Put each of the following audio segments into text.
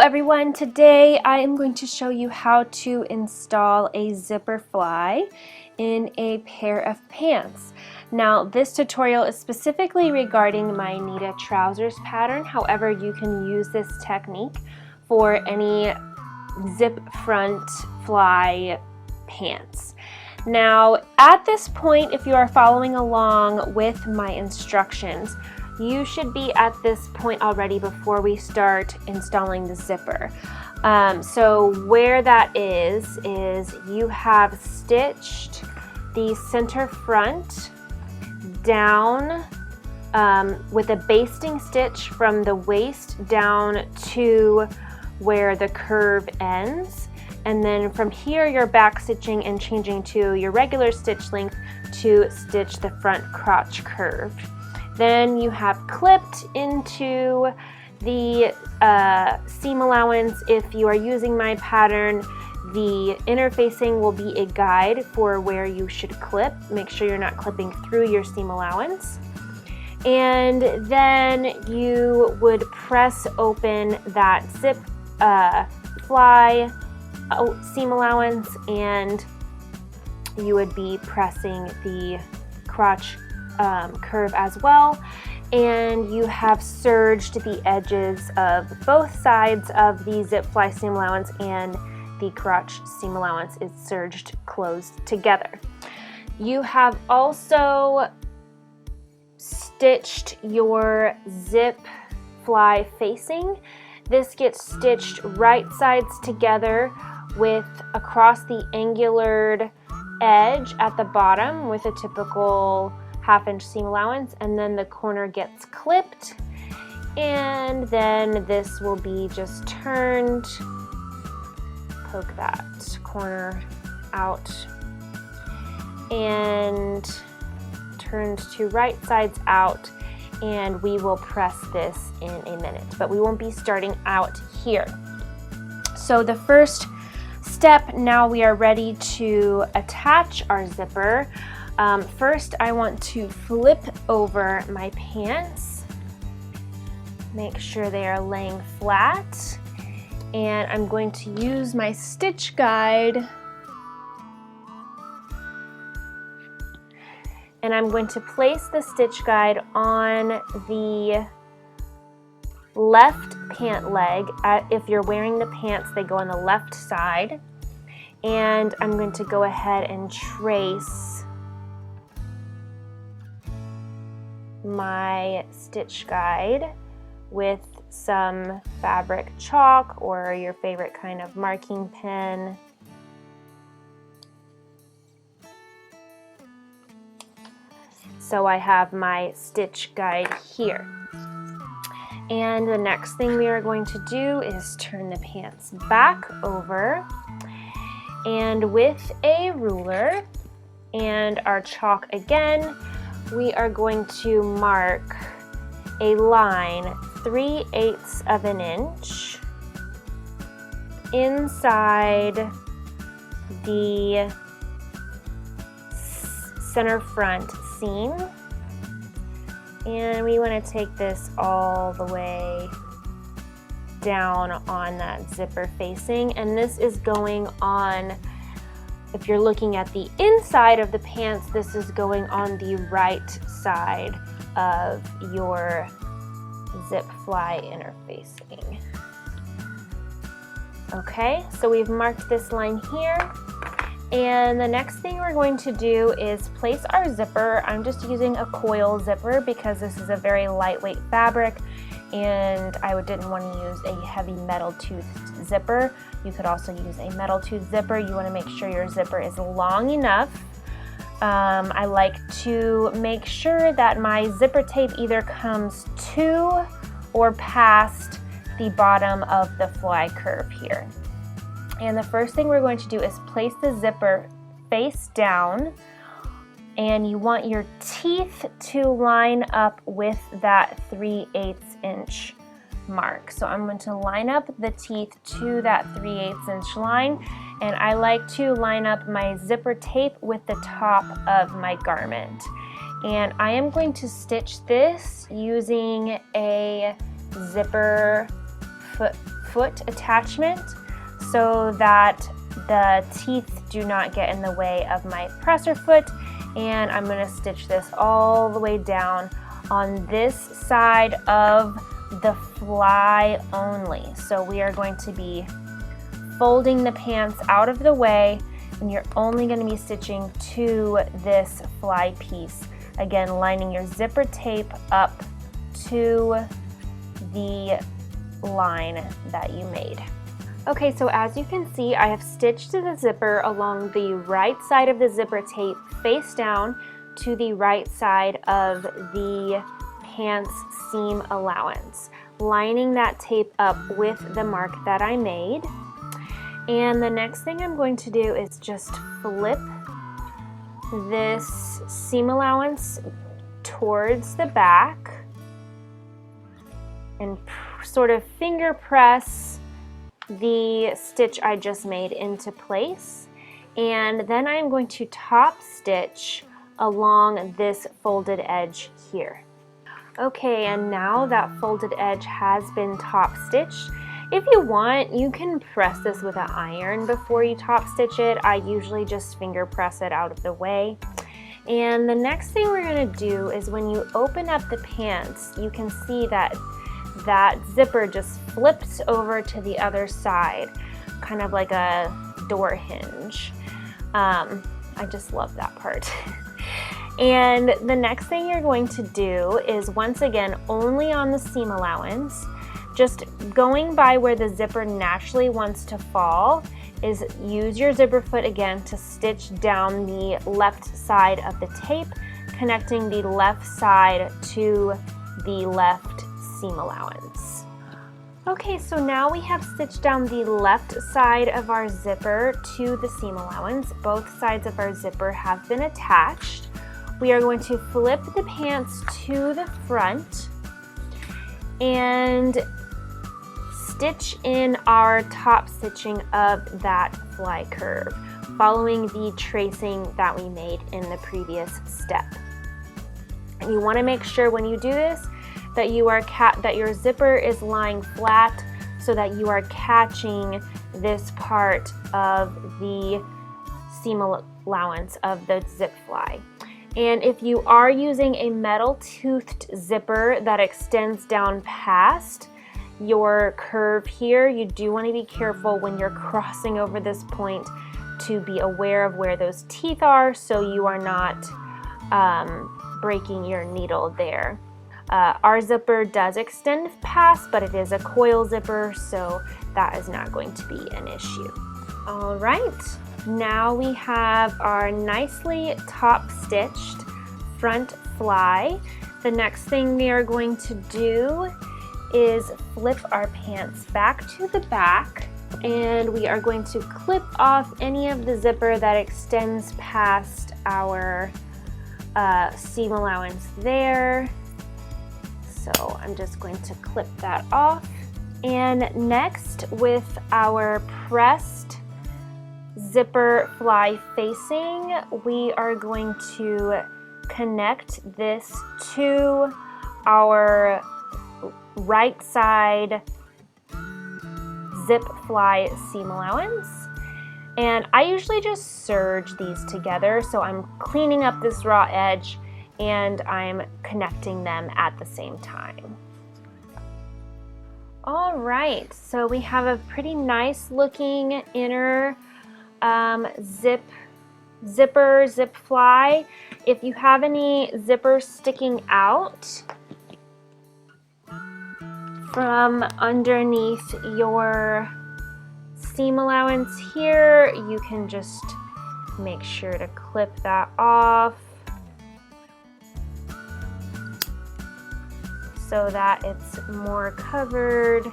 everyone, today I am going to show you how to install a zipper fly in a pair of pants. Now this tutorial is specifically regarding my Nita trousers pattern. However, you can use this technique for any zip front fly pants. Now at this point, if you are following along with my instructions, you should be at this point already before we start installing the zipper. So where that is you have stitched the center front down with a basting stitch from the waist down to where the curve ends. And then from here you're back stitching and changing to your regular stitch length to stitch the front crotch curve. Then you have clipped into the seam allowance. If you are using my pattern, the interfacing will be a guide for where you should clip. Make sure you're not clipping through your seam allowance. And then you would press open that zip fly seam allowance, and you would be pressing the crotch curve as well, and you have serged the edges of both sides of the zip fly seam allowance, and the crotch seam allowance is serged closed together. You have also stitched your zip fly facing. This gets stitched right sides together with across the angular edge at the bottom with a typical 1/2 inch seam allowance, and then the corner gets clipped, and then this will be just turned, poke that corner out, and turned to right sides out, and we will press this in a minute, but we won't be starting out here. So the first step, now we are ready to attach our zipper. First, I want to flip over my pants, make sure they are laying flat, and I'm going to use my stitch guide, and I'm going to place the stitch guide on the left pant leg. If you're wearing the pants, they go on the left side, and I'm going to go ahead and trace my stitch guide with some fabric chalk or your favorite kind of marking pen. So I have my stitch guide here. And the next thing we are going to do is turn the pants back over, and with a ruler and our chalk again, we are going to mark a line 3/8 of an inch inside the center front seam, and we want to take this all the way down on that zipper facing, and this is going on, if you're looking at the inside of the pants, this is going on the right side of your zip fly interfacing. Okay, so we've marked this line here, and the next thing we're going to do is place our zipper. I'm just using a coil zipper because this is a very lightweight fabric, and I didn't want to use a heavy metal toothed zipper. You could also use a metal tooth zipper. You want to make sure your zipper is long enough. I like to make sure that my zipper tape either comes to or past the bottom of the fly curve here. And the first thing we're going to do is place the zipper face down, and you want your teeth to line up with that 3/8 inch mark. So I'm going to line up the teeth to that 3/8 inch line, and I like to line up my zipper tape with the top of my garment. And I am going to stitch this using a zipper foot attachment so that the teeth do not get in the way of my presser foot, and I'm going to stitch this all the way down on this side of the fly only. So we are going to be folding the pants out of the way, and you're only going to be stitching to this fly piece. Again, lining your zipper tape up to the line that you made. Okay, so as you can see, I have stitched the zipper along the right side of the zipper tape face down to the right side of the pants seam allowance, lining that tape up with the mark that I made. And the next thing I'm going to do is just flip this seam allowance towards the back and sort of finger press the stitch I just made into place, and then I'm going to top stitch along this folded edge here. Okay, and now that folded edge has been top stitched. If you want, you can press this with an iron before you top stitch it. I usually just finger press it out of the way. And the next thing we're going to do is when you open up the pants, you can see that that zipper just flips over to the other side, kind of like a door hinge. I just love that part. And the next thing you're going to do is, once again, only on the seam allowance, just going by where the zipper naturally wants to fall, is use your zipper foot again to stitch down the left side of the tape, connecting the left side to the left seam allowance. Okay, so now we have stitched down the left side of our zipper to the seam allowance. Both sides of our zipper have been attached. We are going to flip the pants to the front and stitch in our top stitching of that fly curve, following the tracing that we made in the previous step. And you want to make sure when you do this that your zipper is lying flat so that you are catching this part of the seam allowance of the zip fly. And if you are using a metal toothed zipper that extends down past your curve here, you do want to be careful when you're crossing over this point to be aware of where those teeth are so you are not breaking your needle there. Our zipper does extend past, but it is a coil zipper, so that is not going to be an issue. All right, now we have our nicely top stitched front fly. The next thing we are going to do is flip our pants back to the back, and we are going to clip off any of the zipper that extends past our seam allowance there. So I'm just going to clip that off. And next, with our pressed zipper fly facing, we are going to connect this to our right side zip fly seam allowance. And I usually just serge these together, so I'm cleaning up this raw edge and I'm connecting them at the same time. All right, so we have a pretty nice looking inner zip fly. If you have any zippers sticking out from underneath your seam allowance here, you can just make sure to clip that off so that it's more covered.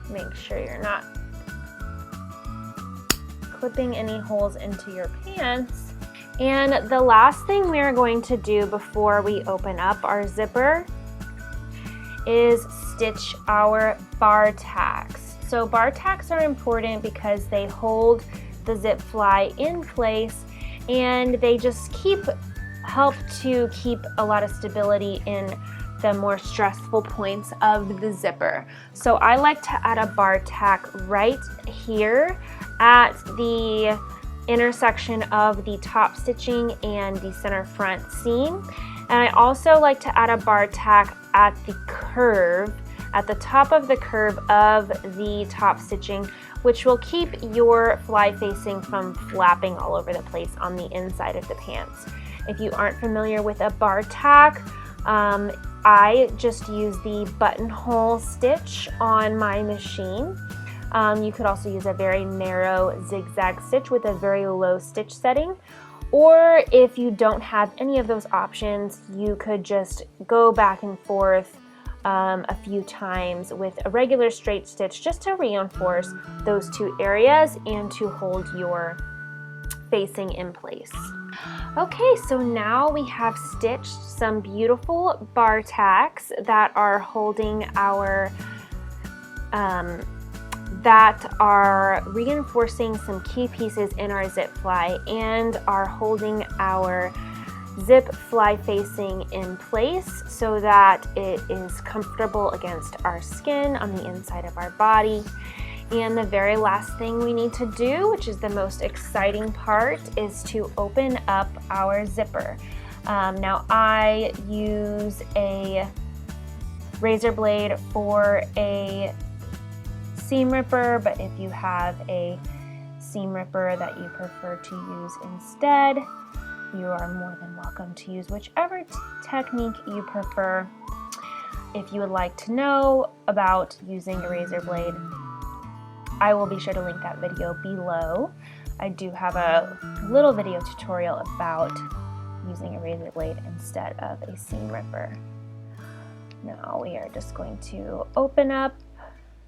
Make sure you're not clipping any holes into your pants. And the last thing we're going to do before we open up our zipper is stitch our bar tacks. So bar tacks are important because they hold the zip fly in place, and they just help to keep a lot of stability in the more stressful points of the zipper. So I like to add a bar tack right here at the intersection of the top stitching and the center front seam. And I also like to add a bar tack at the curve, at the top of the curve of the top stitching, which will keep your fly facing from flapping all over the place on the inside of the pants. If you aren't familiar with a bar tack, I just use the buttonhole stitch on my machine. You could also use a very narrow zigzag stitch with a very low stitch setting. Or if you don't have any of those options, you could just go back and forth a few times with a regular straight stitch just to reinforce those two areas and to hold your facing in place. Okay, so now we have stitched some beautiful bar tacks that are holding our that are reinforcing some key pieces in our zip fly and are holding our zip fly facing in place so that it is comfortable against our skin on the inside of our body. And the very last thing we need to do, which is the most exciting part, is to open up our zipper. Now I use a razor blade for a seam ripper, but if you have a seam ripper that you prefer to use instead, you are more than welcome to use whichever technique you prefer. If you would like to know about using a razor blade, I will be sure to link that video below. I do have a little video tutorial about using a razor blade instead of a seam ripper. Now we are just going to open up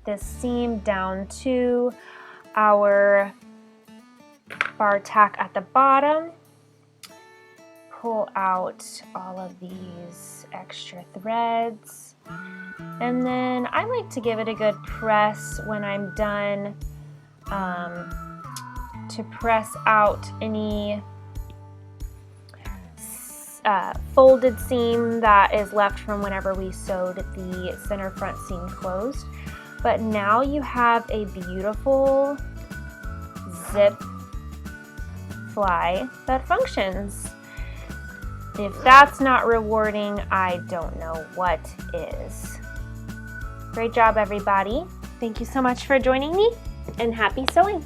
this seam down to our bar tack at the bottom. Pull out all of these extra threads, and then I like to give it a good press when I'm done to press out any folded seam that is left from whenever we sewed the center front seam closed. But now you have a beautiful zip fly that functions. If that's not rewarding, I don't know what is. Great job, everybody. Thank you so much for joining me, and happy sewing.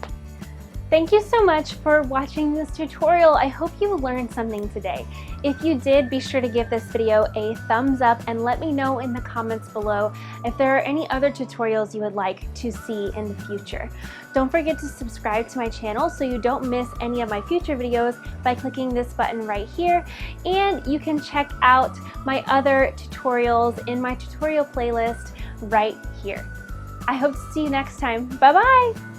Thank you so much for watching this tutorial. I hope you learned something today. If you did, be sure to give this video a thumbs up and let me know in the comments below if there are any other tutorials you would like to see in the future. Don't forget to subscribe to my channel so you don't miss any of my future videos by clicking this button right here. And you can check out my other tutorials in my tutorial playlist right here. I hope to see you next time. Bye-bye!